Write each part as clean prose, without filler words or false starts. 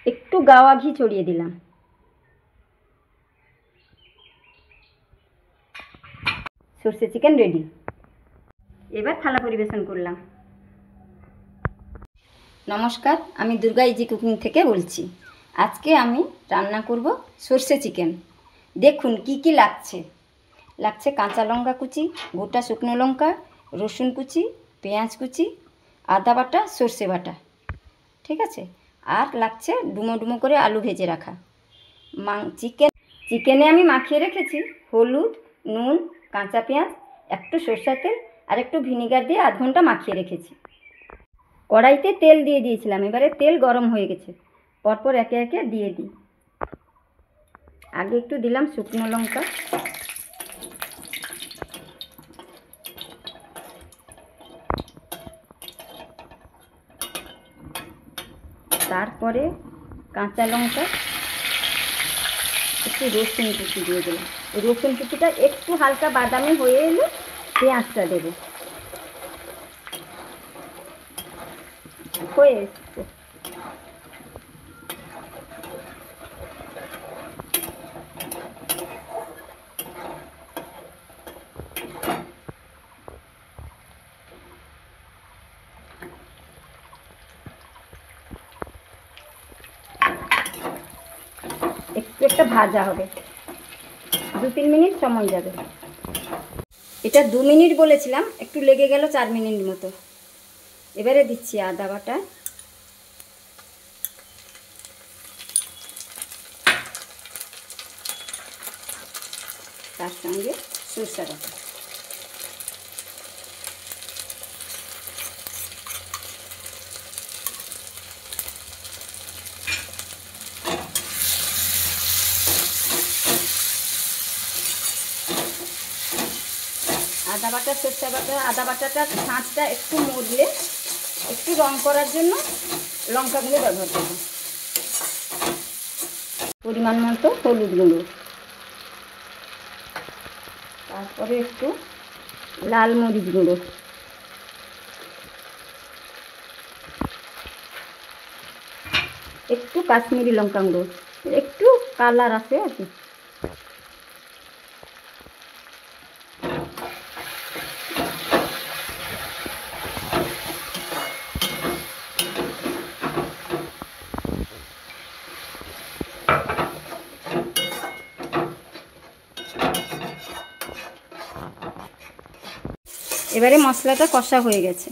একটু গাওয়া ঘি ছড়িয়ে দিলাম। সর্ষে চিকেন রেডি। এবার থালা পরিবেশন করলাম। নমস্কার, আমি দুর্গা ইজি কুকিং থেকে বলছি। আজকে আমি রান্না করব সর্ষে চিকেন। দেখুন কি কি লাগছে কাঁচা লঙ্কা কুচি, গোটা শুকনো লঙ্কা, রসুন কুচি, পেঁয়াজ কুচি, আদা বাটা, সর্ষে বাটা, ঠিক আছে। আর লাগছে ডুমো ডুমো করে আলু ভেজে রাখা। চিকেনে আমি মাখিয়ে রেখেছি হলুদ, নুন, কাঁচা পেঁয়াজ, একটু সরষের তেল আর একটু ভিনিগার দিয়ে আধ ঘন্টা মাখিয়ে রেখেছি। কড়াইতে তেল দিয়ে দিয়েছিলাম, এবারে তেল গরম হয়ে গেছে, পরপর একে একে দিয়ে দিই। আগে একটু দিলাম শুকনো লঙ্কা, তারপরে কাঁচা লঙ্কা, একটু রসুন কুচি দিয়ে দিলাম। রসুন কুচিটা একটু হালকা বাদামি হয়ে এলে পেঁয়াজটা দেবো। হয়ে এসছে। একটু একটা ভাজা হবে, 2-3 মিনিট সময় যাবে। এটা 2 মিনিট বলেছিলাম, একটু লেগে গেল 4 মিনিট মতো। এবারে দিচ্ছি আদা বাটা, তার সঙ্গে সরষে বাটা। আদা বাটা, সরষে বাটা, আদা বাটাটা ছাঁচটা একটু মরলে একটু রং করার জন্য লঙ্কাগুলো ব্যবহার করব। পরিমাণ মতো হলুদ গুঁড়ো, তারপরে একটু লাল মরিচ গুঁড়ো, একটু কাশ্মীরি লঙ্কা গুঁড়ো, একটু কালার আছে আর কি। এবারে মশলাটা কষা হয়ে গেছে,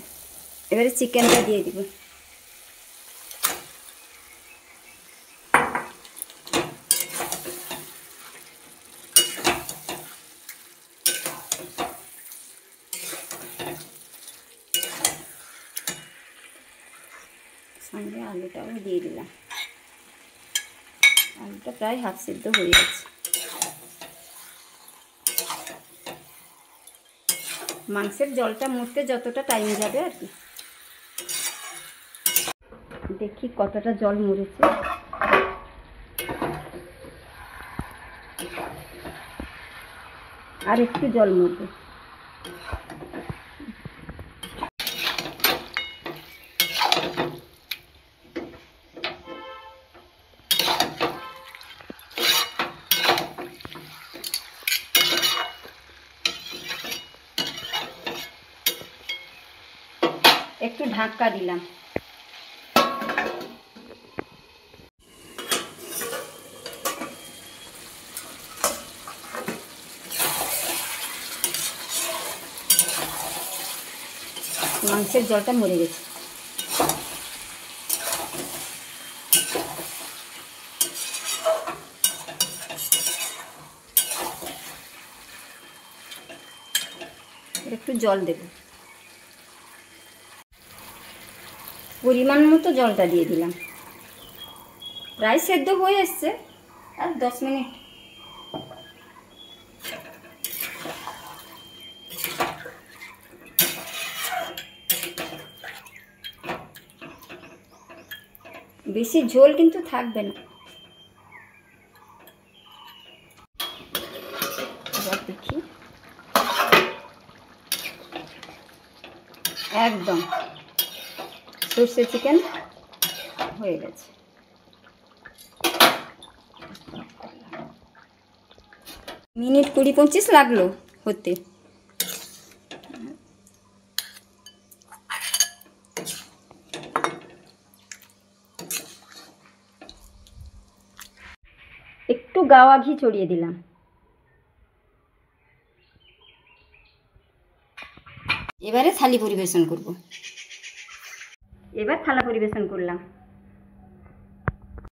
এবারে চিকেনটা দিয়ে দিব। সঙ্গে আলুটাও দিয়ে দিলাম। আলুটা প্রায় হাফ সিদ্ধ হয়ে গেছে। মাংসের জলটা মরতে যতটা টাইম যাবে আর কি। দেখি কতটা জল মরেছে। আর একটু জল মরবে। একটু ঢাকা দিলাম। মাংসের জলটা মরে গেছে। একটু জল দেব, পরিমাণ মতো জলটা দিয়ে দিলাম। প্রায় সেদ্ধ হয়ে এসছে, আর 10 মিনিট। বেশি ঝোল কিন্তু থাকবে না। এবার দেখি, একদম সর্ষে চিকেন হয়ে গেছে। মিনিট 20-25 লাগলো হতে। একটু গাওয়া ঘি ছড়িয়ে দিলাম। এবারে থালি পরিবেশন করব। এবার থালা পরিবেশন করলাম।